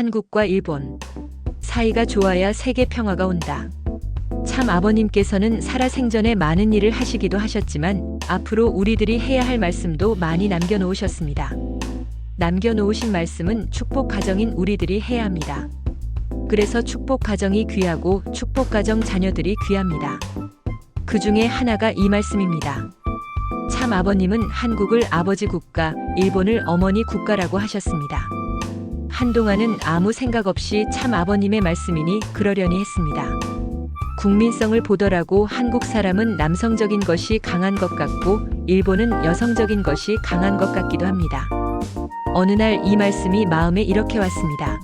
한국과 일본 사이가 좋아야 세계 평화가 온다. 참 아버님께서는 살아생전에 많은 일을 하시기도 하셨지만 앞으로 우리들이 해야 할 말씀도 많이 남겨놓으셨습니다. 남겨놓으신 말씀은 축복 가정인 우리들이 해야 합니다. 그래서 축복 가정이 귀하고 축복 가정 자녀들이 귀합니다. 그 중에 하나가 이 말씀입니다. 참 아버님은 한국을 아버지 국가, 일본을 어머니 국가라고 하셨습니다. 한동안은 아무 생각 없이 참 아버님의 말씀이니 그러려니 했습니다. 국민성을 보더라고 한국 사람은 남성적인 것이 강한 것 같고 일본은 여성적인 것이 강한 것 같기도 합니다. 어느 날 이 말씀이 마음에 이렇게 왔습니다.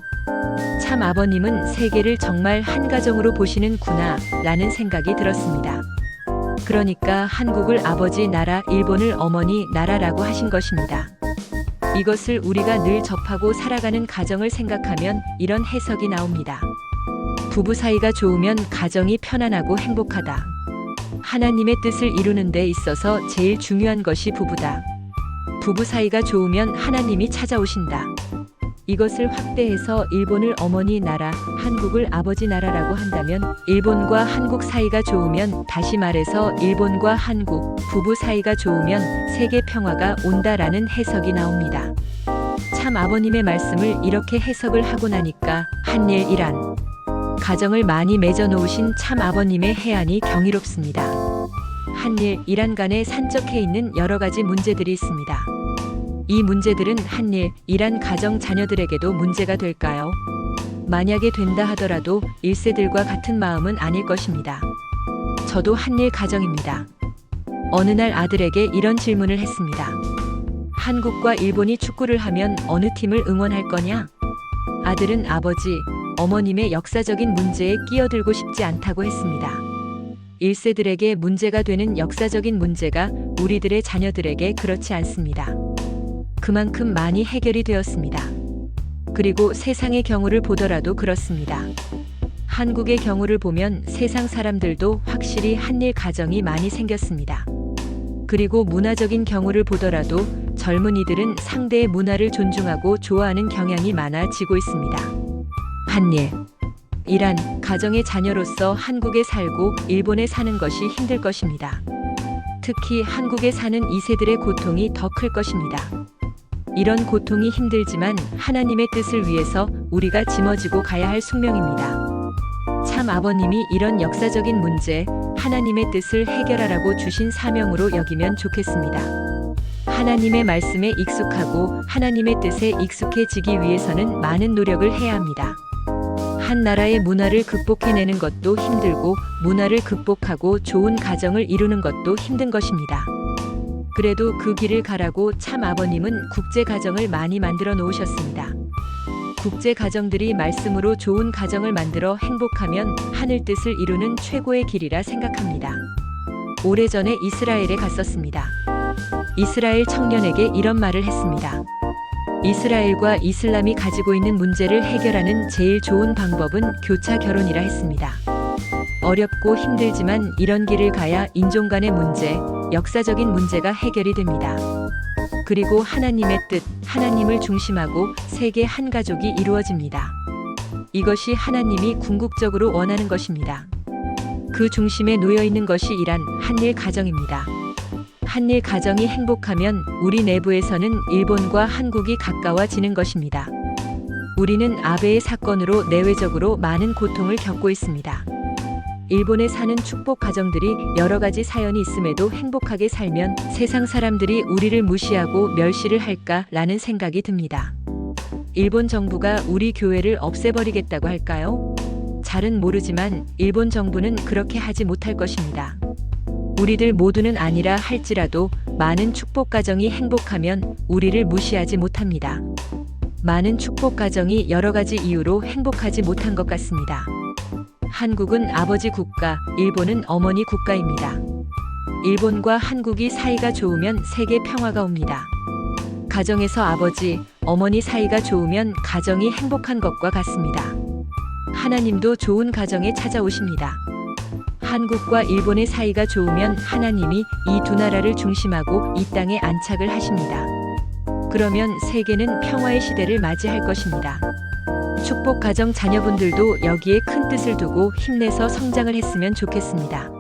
참 아버님은 세계를 정말 한 가정으로 보시는구나 라는 생각이 들었습니다. 그러니까 한국을 아버지 나라, 일본을 어머니 나라라고 하신 것입니다. 이것을 우리가 늘 접하고 살아가는 가정을 생각하면 이런 해석이 나옵니다. 부부 사이가 좋으면 가정이 편안하고 행복하다. 하나님의 뜻을 이루는 데 있어서 제일 중요한 것이 부부다. 부부 사이가 좋으면 하나님이 찾아오신다. 이것을 확대해서 일본을 어머니 나라, 한국을 아버지 나라라고 한다면 일본과 한국 사이가 좋으면, 다시 말해서 일본과 한국 부부 사이가 좋으면 세계 평화가 온다라는 해석이 나옵니다. 참 아버님의 말씀을 이렇게 해석을 하고 나니까 한일 이란 가정을 많이 맺어 놓으신 참 아버님의 해안이 경이롭습니다. 한일 이란 간에 산적해 있는 여러 가지 문제들이 있습니다. 이 문제들은 한일 이란 가정 자녀들에게도 문제가 될까요? 만약에 된다 하더라도 1세들과 같은 마음은 아닐 것입니다. 저도 한일 가정입니다. 어느 날 아들에게 이런 질문을 했습니다. 한국과 일본이 축구를 하면 어느 팀을 응원할 거냐? 아들은 아버지, 어머님의 역사적인 문제에 끼어들고 싶지 않다고 했습니다. 1세들에게 문제가 되는 역사적인 문제가 우리들의 자녀들에게 그렇지 않습니다. 그만큼 많이 해결이 되었습니다. 그리고 세상의 경우를 보더라도 그렇습니다. 한국의 경우를 보면 세상 사람들도 확실히 한일 가정이 많이 생겼습니다. 그리고 문화적인 경우를 보더라도 젊은이들은 상대의 문화를 존중하고 좋아하는 경향이 많아지고 있습니다. 한일 이란 가정의 자녀로서 한국에 살고 일본에 사는 것이 힘들 것입니다. 특히 한국에 사는 2세들의 고통이 더 클 것입니다. 이런 고통이 힘들지만 하나님의 뜻을 위해서 우리가 짊어지고 가야 할 숙명입니다. 참 아버님이 이런 역사적인 문제, 하나님의 뜻을 해결하라고 주신 사명으로 여기면 좋겠습니다. 하나님의 말씀에 익숙하고 하나님의 뜻에 익숙해지기 위해서는 많은 노력을 해야 합니다. 한 나라의 문화를 극복해내는 것도 힘들고 문화를 극복하고 좋은 가정을 이루는 것도 힘든 것입니다. 그래도 그 길을 가라고 참 아버님은 국제 가정을 많이 만들어 놓으셨습니다. 국제 가정들이 말씀으로 좋은 가정을 만들어 행복하면 하늘 뜻을 이루는 최고의 길이라 생각합니다. 오래전에 이스라엘에 갔었습니다. 이스라엘 청년에게 이런 말을 했습니다. 이스라엘과 이슬람이 가지고 있는 문제를 해결하는 제일 좋은 방법은 교차 결혼이라 했습니다. 어렵고 힘들지만 이런 길을 가야 인종 간의 문제, 역사적인 문제가 해결이 됩니다. 그리고 하나님의 뜻, 하나님을 중심하고 세계 한 가족이 이루어집니다. 이것이 하나님이 궁극적으로 원하는 것입니다. 그 중심에 놓여 있는 것이 이란 한일 가정입니다. 한일 가정이 행복하면 우리 내부에서는 일본과 한국이 가까워지는 것입니다. 우리는 아베의 사건으로 내외적으로 많은 고통을 겪고 있습니다. 일본에 사는 축복 가정들이 여러 가지 사연이 있음에도 행복하게 살면 세상 사람들이 우리를 무시하고 멸시를 할까라는 생각이 듭니다. 일본 정부가 우리 교회를 없애버리겠다고 할까요? 잘은 모르지만 일본 정부는 그렇게 하지 못할 것입니다. 우리들 모두는 아니라 할지라도 많은 축복 가정이 행복하면 우리를 무시하지 못합니다. 많은 축복 가정이 여러 가지 이유로 행복하지 못한 것 같습니다. 한국은 아버지 국가, 일본은 어머니 국가입니다. 일본과 한국이 사이가 좋으면 세계 평화가 옵니다. 가정에서 아버지, 어머니 사이가 좋으면 가정이 행복한 것과 같습니다. 하나님도 좋은 가정에 찾아오십니다. 한국과 일본의 사이가 좋으면 하나님이 이 두 나라를 중심하고 이 땅에 안착을 하십니다. 그러면 세계는 평화의 시대를 맞이할 것입니다. 축복 가정 자녀분들도 여기에 큰 뜻을 두고 힘내서 성장을 했으면 좋겠습니다.